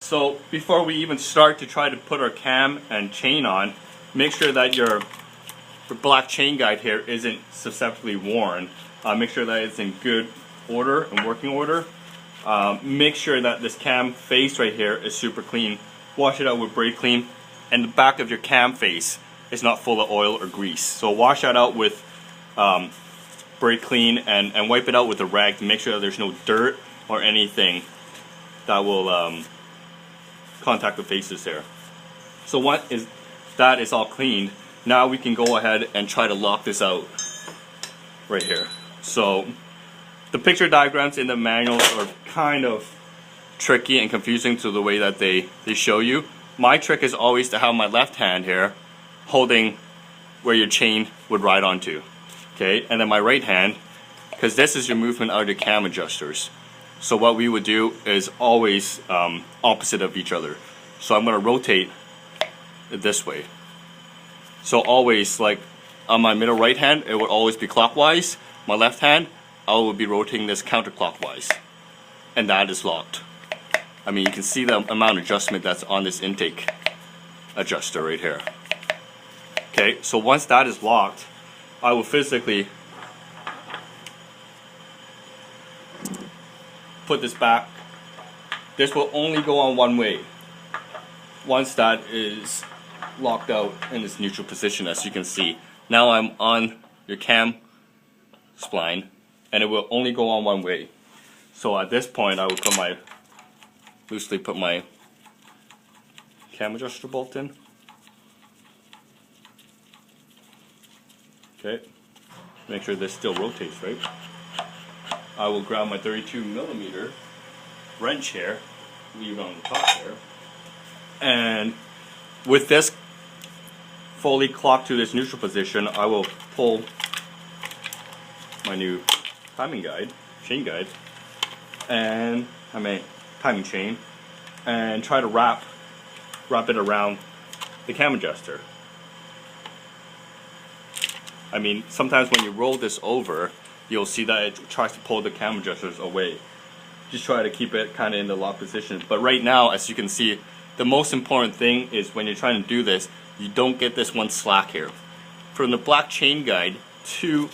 So before we even start to try to put our cam and chain on, make sure that your black chain guide here isn't susceptibly worn. Make sure that it's in good order and working order. Make sure that this cam face right here is super clean. Wash it out with brake clean, and the back of your cam face is not full of oil or grease. So wash that out with brake clean and wipe it out with a rag to make sure that there's no dirt or anything that will contact the faces there. So that is all cleaned, now we can go ahead and try to lock this out right here. So the picture diagrams in the manuals are kind of tricky and confusing to the way that they show you. My trick is always to have my left hand here holding where your chain would ride onto, okay, and then my right hand, because this is your movement out of your cam adjusters. So what we would do is always opposite of each other. So I'm going to rotate it this way. So always, like on my middle right hand, it would always be clockwise. My left hand, I will be rotating this counterclockwise. And that is locked. I mean, you can see the amount of adjustment that's on this intake adjuster right here. Okay, so once that is locked, I will physically put this back. This will only go on one way once that is locked out in this neutral position, as you can see. Now I'm on your cam spline and it will only go on one way. So at this point I will loosely put my cam adjuster bolt in. Okay, make sure this still rotates right. I will grab my 32mm wrench here, leave it on the top there, and with this fully clocked to this neutral position, I will pull my new timing guide, chain guide, and timing chain, and try to wrap it around the cam adjuster. I mean, sometimes when you roll this over, you'll see that it tries to pull the cam adjusters away. Just try to keep it kind of in the lock position. But right now, as you can see, the most important thing is when you're trying to do this, you don't get this one slack here. From the black chain guide to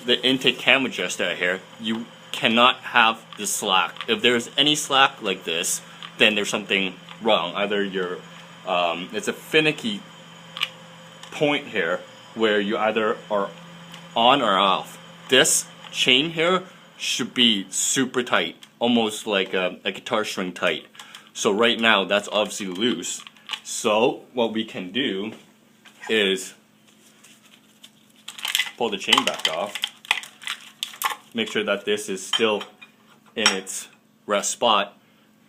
the intake cam adjuster here, you cannot have the slack. If there's any slack like this, then there's something wrong. Either it's a finicky point here where you either are on or off. This chain here should be super tight, almost like a guitar string tight. So right now that's obviously loose. So what we can do is pull the chain back off, make sure that this is still in its rest spot,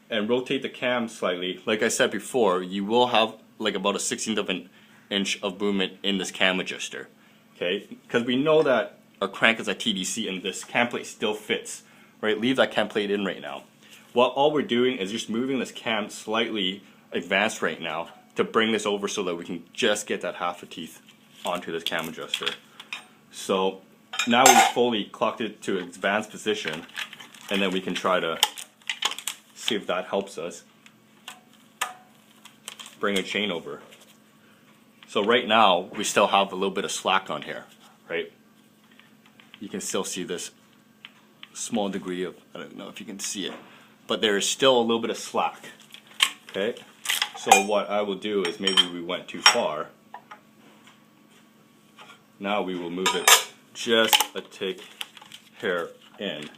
and rotate the cam slightly. Like I said before, you will have like about a 1/16 of an inch of movement in this cam adjuster, okay? Because we know that our crank is at TDC and this cam plate still fits, right? Leave that cam plate in right now. Well, all we're doing is just moving this cam slightly advanced right now to bring this over so that we can just get that half a teeth onto this cam adjuster. So now we've fully clocked it to its advanced position, and then we can try to see if that helps us bring a chain over. So right now we still have a little bit of slack on here, right? You can still see this small degree of, I don't know if you can see it, but there is still a little bit of slack, okay? So what I will do is, maybe we went too far. Now we will move it just a tick hair in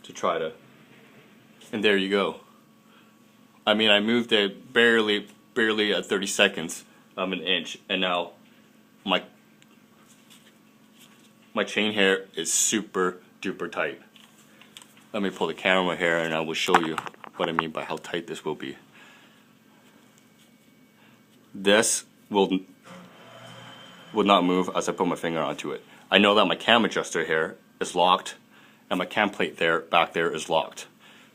to try to, and there you go. I mean, I moved it barely at 30 seconds of an inch, and now my chain here is super duper tight. Let me pull the camera here and I will show you what I mean by how tight this will be. This will not move as I put my finger onto it. I know that my cam adjuster here is locked and my cam plate back there is locked.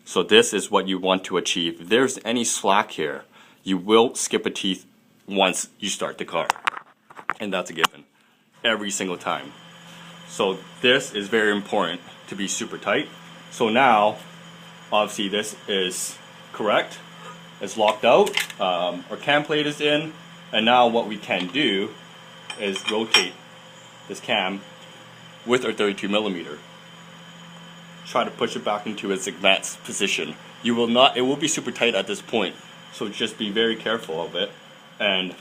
So this is what you want to achieve. If there's any slack here, you will skip a teeth once you start the car. And that's a given. Every single time. So this is very important to be super tight. So now Obviously this is correct. It's locked out. Our cam plate is in, and now what we can do is rotate this cam with our 32mm. Try to push it back into its advanced position. You will not, it will be super tight at this point, so just be very careful of it, and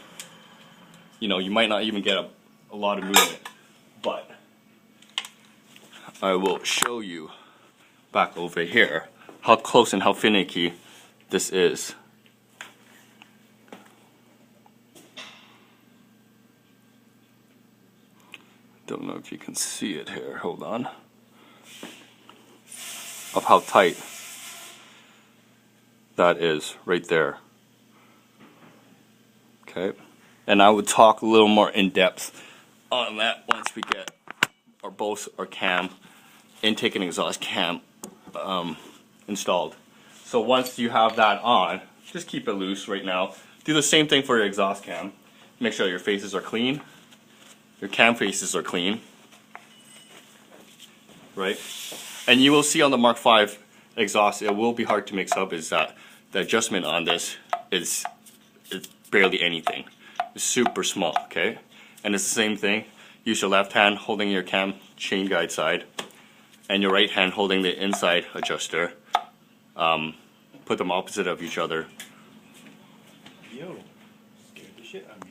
you know, you might not even get a lot of movement, but I will show you back over here how close and how finicky this is. Don't know if you can see it here, hold on. Of how tight that is right there. Okay, and I would talk a little more in depth on that once we get both our cam, intake and exhaust cam installed. So once you have that on, just keep it loose right now. Do the same thing for your exhaust cam. Make sure your faces are clean, your cam faces are clean, right? And you will see on the Mark V exhaust, it will be hard to mix up, is that the adjustment on this is barely anything. It's super small, okay? And it's the same thing. Use your left hand holding your cam chain guide side, and your right hand holding the inside adjuster. Put them opposite of each other. Yo, scared the shit out of me.